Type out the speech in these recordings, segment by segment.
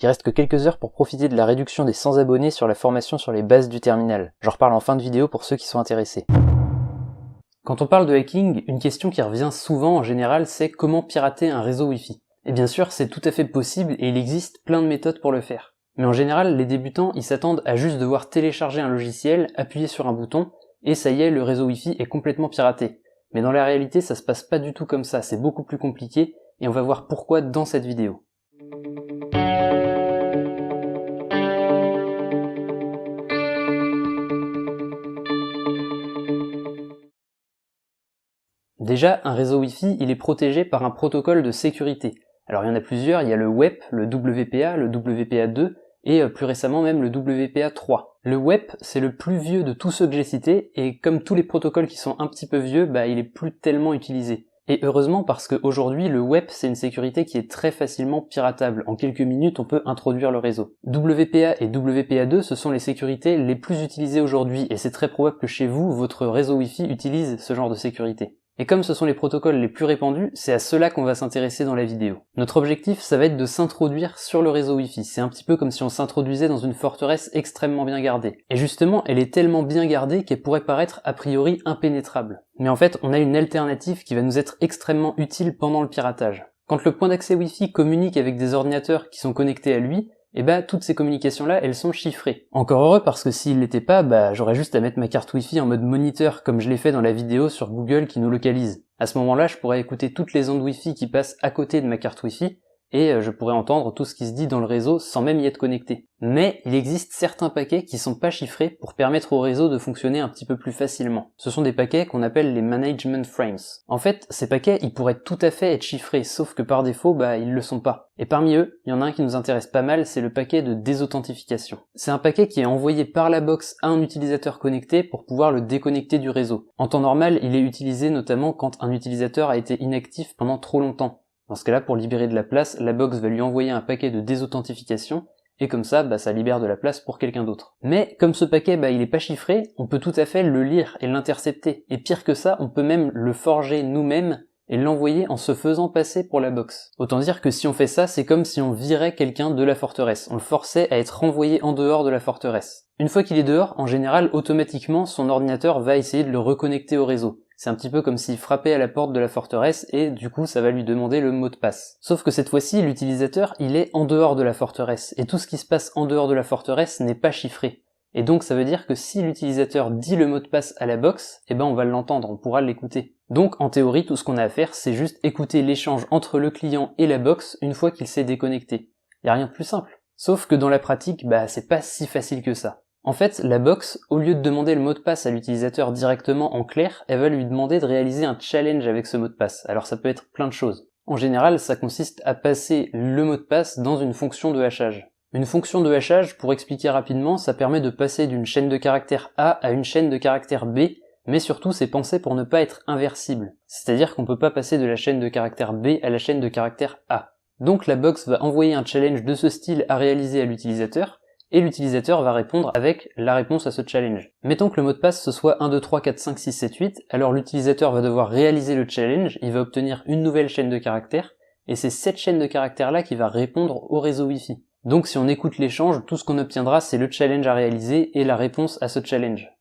Il reste que quelques heures pour profiter de la réduction des 100 abonnés sur la formation sur les bases du terminal. J'en reparle en fin de vidéo pour ceux qui sont intéressés. Quand on parle de hacking, une question qui revient souvent en général, c'est comment pirater un réseau Wi-Fi. Et bien sûr, c'est tout à fait possible et il existe plein de méthodes pour le faire. Mais en général, les débutants, ils s'attendent à juste devoir télécharger un logiciel, appuyer sur un bouton, et ça y est, le réseau Wi-Fi est complètement piraté. Mais dans la réalité, ça se passe pas du tout comme ça, c'est beaucoup plus compliqué, et on va voir pourquoi dans cette vidéo. Déjà, un réseau Wi-Fi, il est protégé par un protocole de sécurité. Alors il y en a plusieurs, il y a le WEP, le WPA, le WPA2 et plus récemment même le WPA3. Le WEP, c'est le plus vieux de tous ceux que j'ai cités et comme tous les protocoles qui sont un petit peu vieux, il est plus tellement utilisé. Et heureusement parce qu'aujourd'hui, le WEP, c'est une sécurité qui est très facilement piratable. En quelques minutes, on peut introduire le réseau. WPA et WPA2, ce sont les sécurités les plus utilisées aujourd'hui et c'est très probable que chez vous, votre réseau Wi-Fi utilise ce genre de sécurité. Et comme ce sont les protocoles les plus répandus, c'est à cela qu'on va s'intéresser dans la vidéo. Notre objectif, ça va être de s'introduire sur le réseau Wi-Fi. C'est un petit peu comme si on s'introduisait dans une forteresse extrêmement bien gardée. Et justement, elle est tellement bien gardée qu'elle pourrait paraître a priori impénétrable. Mais en fait, on a une alternative qui va nous être extrêmement utile pendant le piratage. Quand le point d'accès Wi-Fi communique avec des ordinateurs qui sont connectés à lui, toutes ces communications-là, elles sont chiffrées. Encore heureux parce que s'il l'était pas, j'aurais juste à mettre ma carte Wi-Fi en mode moniteur comme je l'ai fait dans la vidéo sur Google qui nous localise. À ce moment-là, je pourrais écouter toutes les ondes Wi-Fi qui passent à côté de ma carte Wi-Fi et je pourrais entendre tout ce qui se dit dans le réseau sans même y être connecté. Mais il existe certains paquets qui sont pas chiffrés pour permettre au réseau de fonctionner un petit peu plus facilement. Ce sont des paquets qu'on appelle les management frames. En fait, ces paquets, ils pourraient tout à fait être chiffrés, sauf que par défaut, ils le sont pas. Et parmi eux, il y en a un qui nous intéresse pas mal, c'est le paquet de désauthentification. C'est un paquet qui est envoyé par la box à un utilisateur connecté pour pouvoir le déconnecter du réseau. En temps normal, il est utilisé notamment quand un utilisateur a été inactif pendant trop longtemps. Dans ce cas-là, pour libérer de la place, la box va lui envoyer un paquet de désauthentification, et comme ça, ça libère de la place pour quelqu'un d'autre. Mais, comme ce paquet, il est pas chiffré, on peut tout à fait le lire et l'intercepter. Et pire que ça, on peut même le forger nous-mêmes et l'envoyer en se faisant passer pour la box. Autant dire que si on fait ça, c'est comme si on virait quelqu'un de la forteresse. On le forçait à être renvoyé en dehors de la forteresse. Une fois qu'il est dehors, en général, automatiquement, son ordinateur va essayer de le reconnecter au réseau. C'est un petit peu comme s'il frappait à la porte de la forteresse et du coup ça va lui demander le mot de passe. Sauf que cette fois-ci, l'utilisateur, il est en dehors de la forteresse et tout ce qui se passe en dehors de la forteresse n'est pas chiffré. Et donc ça veut dire que si l'utilisateur dit le mot de passe à la box, on va l'entendre, on pourra l'écouter. Donc en théorie, tout ce qu'on a à faire, c'est juste écouter l'échange entre le client et la box une fois qu'il s'est déconnecté. Y a rien de plus simple. Sauf que dans la pratique, c'est pas si facile que ça. En fait, la box, au lieu de demander le mot de passe à l'utilisateur directement en clair, elle va lui demander de réaliser un challenge avec ce mot de passe. Alors ça peut être plein de choses. En général, ça consiste à passer le mot de passe dans une fonction de hachage. Une fonction de hachage, pour expliquer rapidement, ça permet de passer d'une chaîne de caractères A à une chaîne de caractères B, mais surtout c'est pensé pour ne pas être inversible. C'est-à-dire qu'on peut pas passer de la chaîne de caractères B à la chaîne de caractères A. Donc la box va envoyer un challenge de ce style à réaliser à l'utilisateur, et l'utilisateur va répondre avec la réponse à ce challenge. Mettons que le mot de passe ce soit 1, 2, 3, 4, 5, 6, 7, 8, alors l'utilisateur va devoir réaliser le challenge, il va obtenir une nouvelle chaîne de caractères, et c'est cette chaîne de caractères-là qui va répondre au réseau Wi-Fi. Donc si on écoute l'échange, tout ce qu'on obtiendra c'est le challenge à réaliser et la réponse à ce challenge.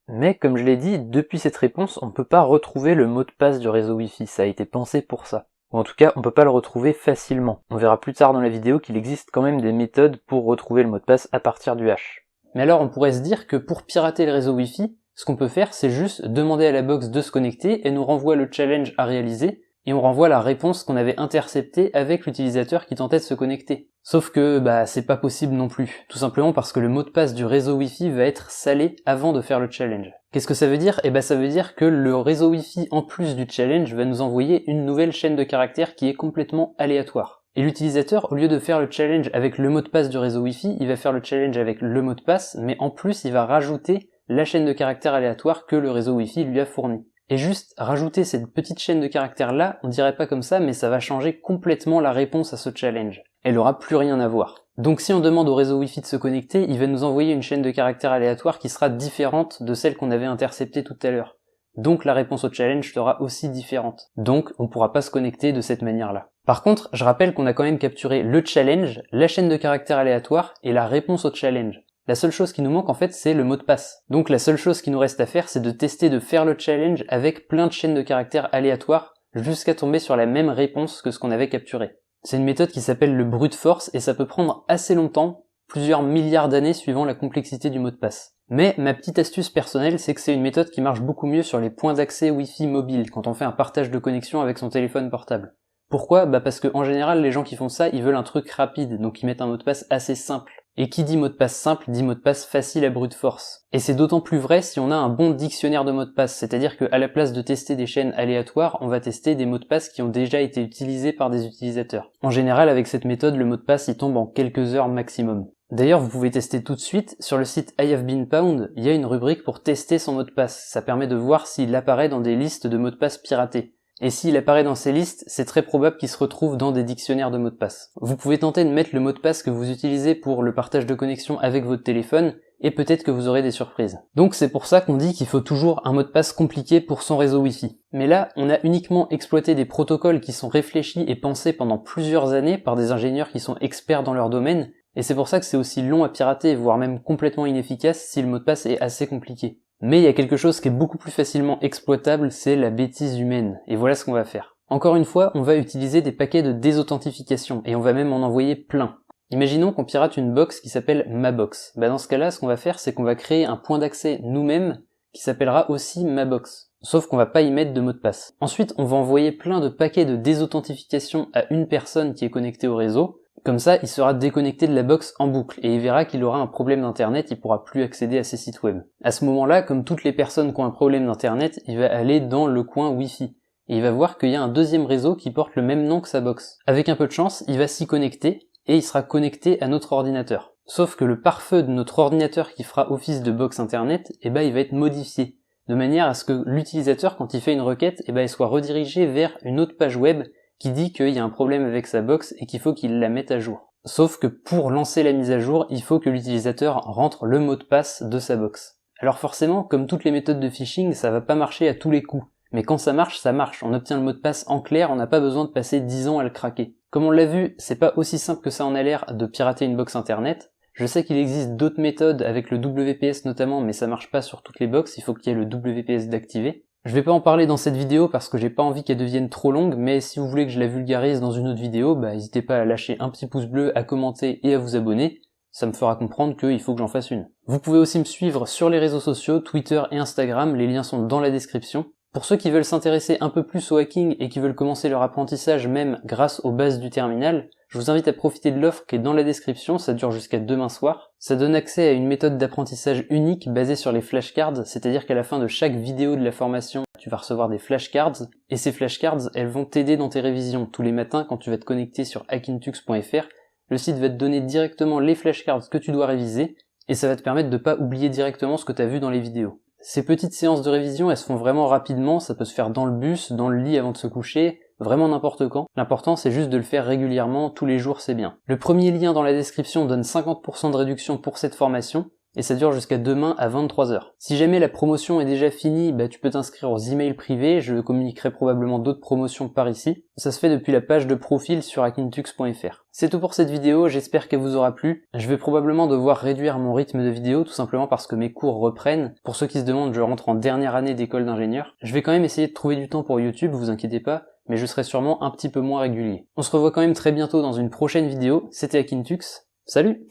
Mais comme je l'ai dit, depuis cette réponse, on ne peut pas retrouver le mot de passe du réseau Wi-Fi, ça a été pensé pour ça. Ou en tout cas, on peut pas le retrouver facilement. On verra plus tard dans la vidéo qu'il existe quand même des méthodes pour retrouver le mot de passe à partir du hash. Mais alors on pourrait se dire que pour pirater le réseau Wi-Fi, ce qu'on peut faire c'est juste demander à la box de se connecter et nous renvoie le challenge à réaliser, et on renvoie la réponse qu'on avait interceptée avec l'utilisateur qui tentait de se connecter. Sauf que c'est pas possible non plus, tout simplement parce que le mot de passe du réseau Wi-Fi va être salé avant de faire le challenge. Qu'est-ce que ça veut dire ? Ça veut dire que le réseau Wi-Fi en plus du challenge va nous envoyer une nouvelle chaîne de caractères qui est complètement aléatoire. Et l'utilisateur, au lieu de faire le challenge avec le mot de passe du réseau Wi-Fi, il va faire le challenge avec le mot de passe, mais en plus il va rajouter la chaîne de caractères aléatoire que le réseau Wi-Fi lui a fournie. Et juste rajouter cette petite chaîne de caractères là, on dirait pas comme ça, mais ça va changer complètement la réponse à ce challenge. Elle aura plus rien à voir. Donc si on demande au réseau Wi-Fi de se connecter, il va nous envoyer une chaîne de caractères aléatoire qui sera différente de celle qu'on avait interceptée tout à l'heure. Donc la réponse au challenge sera aussi différente. Donc on pourra pas se connecter de cette manière-là. Par contre, je rappelle qu'on a quand même capturé le challenge, la chaîne de caractères aléatoires et la réponse au challenge. La seule chose qui nous manque en fait, c'est le mot de passe. Donc la seule chose qui nous reste à faire, c'est de tester de faire le challenge avec plein de chaînes de caractères aléatoires jusqu'à tomber sur la même réponse que ce qu'on avait capturé. C'est une méthode qui s'appelle le brute force et ça peut prendre assez longtemps, plusieurs milliards d'années suivant la complexité du mot de passe. Mais ma petite astuce personnelle, c'est que c'est une méthode qui marche beaucoup mieux sur les points d'accès Wi-Fi mobile quand on fait un partage de connexion avec son téléphone portable. Pourquoi ? Parce que en général, les gens qui font ça, ils veulent un truc rapide, donc ils mettent un mot de passe assez simple. Et qui dit mot de passe simple, dit mot de passe facile à brute force. Et c'est d'autant plus vrai si on a un bon dictionnaire de mots de passe, c'est-à-dire qu'à la place de tester des chaînes aléatoires, on va tester des mots de passe qui ont déjà été utilisés par des utilisateurs. En général, avec cette méthode, le mot de passe il tombe en quelques heures maximum. D'ailleurs, vous pouvez tester tout de suite, sur le site I Have Been Pwned, il y a une rubrique pour tester son mot de passe. Ça permet de voir s'il apparaît dans des listes de mots de passe piratés. Et s'il apparaît dans ces listes, c'est très probable qu'il se retrouve dans des dictionnaires de mots de passe. Vous pouvez tenter de mettre le mot de passe que vous utilisez pour le partage de connexion avec votre téléphone, et peut-être que vous aurez des surprises. Donc c'est pour ça qu'on dit qu'il faut toujours un mot de passe compliqué pour son réseau Wi-Fi. Mais là, on a uniquement exploité des protocoles qui sont réfléchis et pensés pendant plusieurs années par des ingénieurs qui sont experts dans leur domaine, et c'est pour ça que c'est aussi long à pirater, voire même complètement inefficace si le mot de passe est assez compliqué. Mais il y a quelque chose qui est beaucoup plus facilement exploitable, c'est la bêtise humaine, et voilà ce qu'on va faire. Encore une fois, on va utiliser des paquets de désauthentification, et on va même en envoyer plein. Imaginons qu'on pirate une box qui s'appelle MaBox. Dans ce cas-là, ce qu'on va faire, c'est qu'on va créer un point d'accès nous-mêmes qui s'appellera aussi MaBox. Sauf qu'on va pas y mettre de mot de passe. Ensuite, on va envoyer plein de paquets de désauthentification à une personne qui est connectée au réseau. Comme ça, il sera déconnecté de la box en boucle et il verra qu'il aura un problème d'internet, il pourra plus accéder à ses sites web. À ce moment-là, comme toutes les personnes qui ont un problème d'internet, il va aller dans le coin Wi-Fi. Et il va voir qu'il y a un deuxième réseau qui porte le même nom que sa box. Avec un peu de chance, il va s'y connecter et il sera connecté à notre ordinateur. Sauf que le pare-feu de notre ordinateur qui fera office de box internet, il va être modifié. De manière à ce que l'utilisateur, quand il fait une requête, il soit redirigé vers une autre page web qui dit qu'il y a un problème avec sa box et qu'il faut qu'il la mette à jour. Sauf que pour lancer la mise à jour, il faut que l'utilisateur rentre le mot de passe de sa box. Alors forcément, comme toutes les méthodes de phishing, ça va pas marcher à tous les coups. Mais quand ça marche, on obtient le mot de passe en clair, on n'a pas besoin de passer 10 ans à le craquer. Comme on l'a vu, c'est pas aussi simple que ça en a l'air de pirater une box internet. Je sais qu'il existe d'autres méthodes avec le WPS notamment, mais ça marche pas sur toutes les box, il faut qu'il y ait le WPS d'activer. Je vais pas en parler dans cette vidéo parce que j'ai pas envie qu'elle devienne trop longue, mais si vous voulez que je la vulgarise dans une autre vidéo, n'hésitez pas à lâcher un petit pouce bleu, à commenter et à vous abonner. Ça me fera comprendre qu'il faut que j'en fasse une. Vous pouvez aussi me suivre sur les réseaux sociaux, Twitter et Instagram, les liens sont dans la description. Pour ceux qui veulent s'intéresser un peu plus au hacking et qui veulent commencer leur apprentissage même grâce aux bases du terminal, je vous invite à profiter de l'offre qui est dans la description, ça dure jusqu'à demain soir. Ça donne accès à une méthode d'apprentissage unique basée sur les flashcards, c'est-à-dire qu'à la fin de chaque vidéo de la formation, tu vas recevoir des flashcards, et ces flashcards, elles vont t'aider dans tes révisions. Tous les matins, quand tu vas te connecter sur hackintux.fr, le site va te donner directement les flashcards que tu dois réviser, et ça va te permettre de pas oublier directement ce que tu as vu dans les vidéos. Ces petites séances de révision, elles se font vraiment rapidement, ça peut se faire dans le bus, dans le lit avant de se coucher, vraiment n'importe quand. L'important c'est juste de le faire régulièrement, tous les jours c'est bien. Le premier lien dans la description donne 50% de réduction pour cette formation, et ça dure jusqu'à demain à 23h. Si jamais la promotion est déjà finie, tu peux t'inscrire aux emails privés, je communiquerai probablement d'autres promotions par ici. Ça se fait depuis la page de profil sur hackintux.fr. C'est tout pour cette vidéo, j'espère qu'elle vous aura plu. Je vais probablement devoir réduire mon rythme de vidéo, tout simplement parce que mes cours reprennent. Pour ceux qui se demandent, je rentre en dernière année d'école d'ingénieur. Je vais quand même essayer de trouver du temps pour YouTube, vous inquiétez pas, mais je serai sûrement un petit peu moins régulier. On se revoit quand même très bientôt dans une prochaine vidéo, c'était Hackintux, salut!